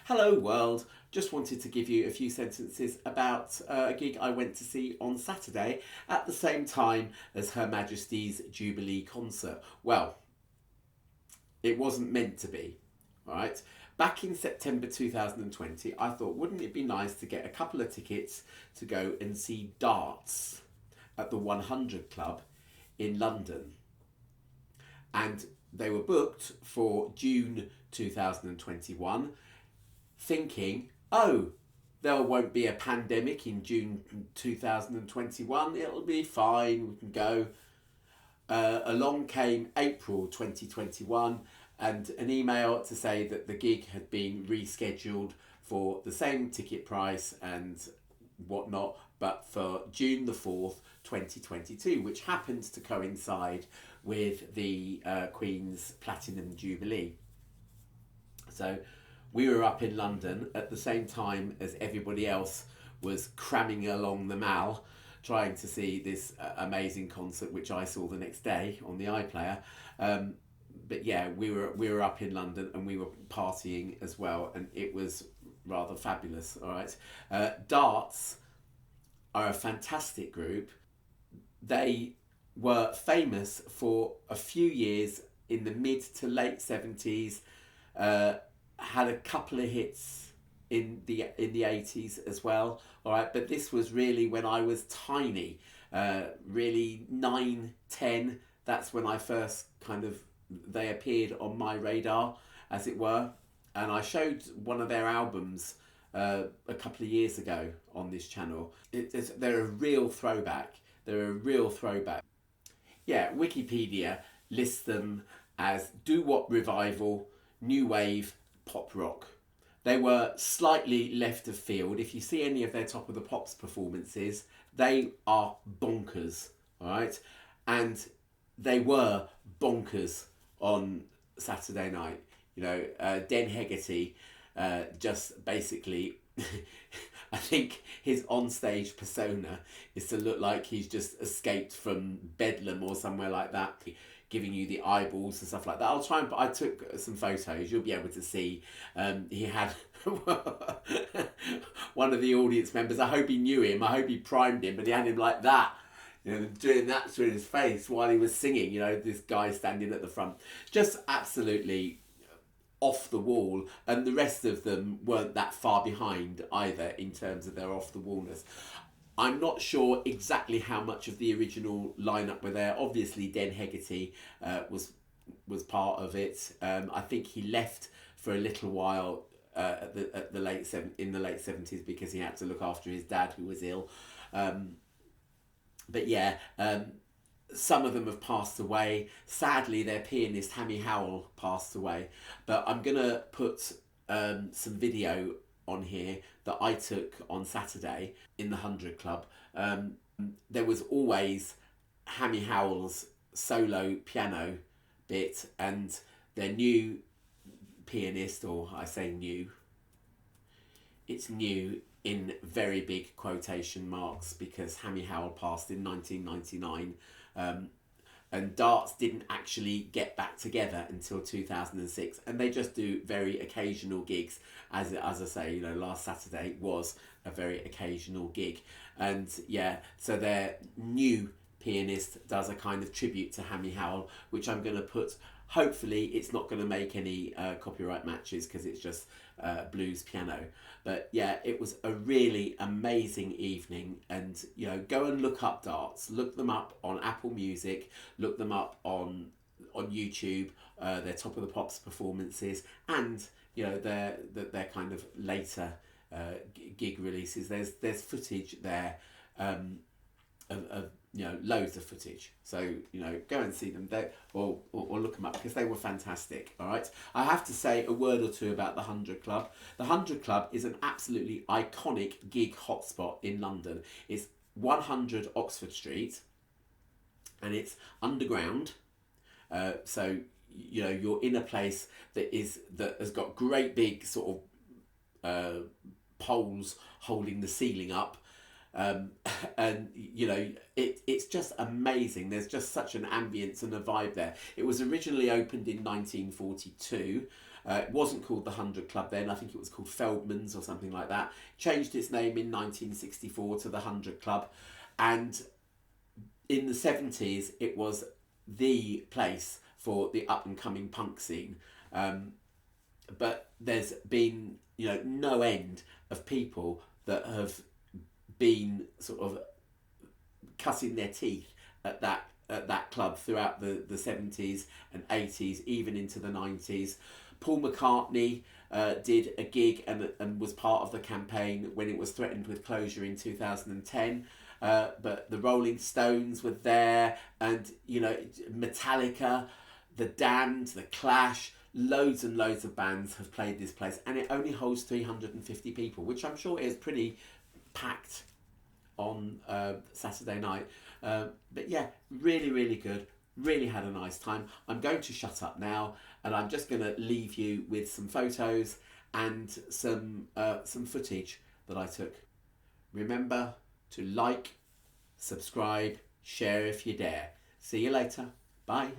Hello world, just wanted to give you a few sentences about a gig I went to see on Saturday at the same time as Her Majesty's Jubilee concert. Well, it wasn't meant to be, alright? Back in September 2020, I thought, wouldn't it be nice to get a couple of tickets to go and see Darts at the 100 Club in London? And they were booked for June 2021, thinking, oh, there won't be a pandemic in June 2021, it'll be fine, we can go. Along came April 2021 and an email to say that the gig had been rescheduled for the same ticket price and whatnot, but for June the 4th, 2022, which happens to coincide with the Queen's Platinum Jubilee. So we were up in London at the same time as everybody else was cramming along the Mall trying to see this amazing concert, which I saw the next day on the iPlayer. But yeah, we were up in London and we were partying as well, and it was rather fabulous. All right, Darts are a fantastic group. They were famous for a few years in the mid to late 70s. Had a couple of hits in the 80s as well. All right, but this was really when I was tiny, really 9, 10. That's when I first kind of they appeared on my radar, as it were, and I showed one of their albums a couple of years ago on this channel. They're a real throwback. They're a real throwback. Yeah, Wikipedia lists them as doo-wop revival, new wave, pop rock. They were slightly left of field. If you see any of their Top of the Pops performances, they are bonkers, all right? And they were bonkers on Saturday night. You know, Den Hegarty just basically, I think his onstage persona is to look like he's just escaped from Bedlam or somewhere like that, giving you the eyeballs and stuff like that. I'll try and I took some photos. You'll be able to see. He had one of the audience members. I hope he knew him. I hope he primed him, but he had him like that. You know, doing that to his face while he was singing. You know, this guy standing at the front, just absolutely off the wall, and the rest of them weren't that far behind either in terms of their off the wallness. I'm not sure exactly how much of the original lineup were there. Obviously, Den Hegarty was part of it. I think he left for a little while in the late 70s because he had to look after his dad who was ill. But yeah, some of them have passed away. Sadly, their pianist Hammy Howell passed away. But I'm gonna put some video on here that I took on Saturday in the 100 Club. There was always Hammy Howell's solo piano bit, and their new pianist, or I say new, it's new in very big quotation marks because Hammy Howell passed in 1999. And Darts didn't actually get back together until 2006, and they just do very occasional gigs. As I say, you know, last Saturday was a very occasional gig, and yeah, so their new pianist does a kind of tribute to Hammy Howell, which I'm going to put. Hopefully, it's not going to make any copyright matches because it's just blues piano. But yeah, it was a really amazing evening, and you know, go and look up Darts. Look them up on Apple Music. Look them up on YouTube. Their Top of the Pops performances, and you know their kind of later gig releases. There's footage there. Of you know, loads of footage, so you know, go and see them there, or look them up because they were fantastic. All right, I have to say a word or two about the 100 Club. The 100 Club is an absolutely iconic gig hotspot in London. It's 100 Oxford Street, and it's underground. So you know, you're in a place that has got great big sort of poles holding the ceiling up. Um, and you know, it's just amazing. There's just such an ambience and a vibe there. It was originally opened in 1942. It wasn't called the 100 Club then. I think it was called Feldman's or something like that. Changed its name in 1964 to the 100 Club. And in the 70s, it was the place for the up and coming punk scene. But there's been, you know, no end of people that have been sort of cutting their teeth at that club throughout the 70s and 80s, even into the 90s. Paul McCartney did a gig and was part of the campaign when it was threatened with closure in 2010. But the Rolling Stones were there, and you know, Metallica, The Damned, The Clash, loads and loads of bands have played this place, and it only holds 350 people, which I'm sure is pretty packed on Saturday night. But yeah, really, really good. Really had a nice time. I'm going to shut up now, and I'm just going to leave you with some photos and some footage that I took. Remember to like, subscribe, share if you dare. See you later. Bye.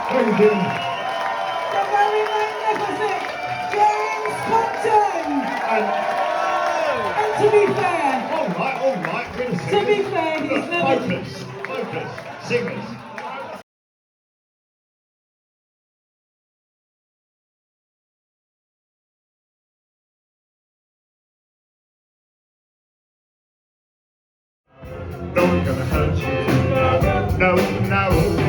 How you doing? The very magnificent James Compton! And to be fair... All right, we're the to be fair, he's never... Focus, singers. No one's gonna hurt you. No, no.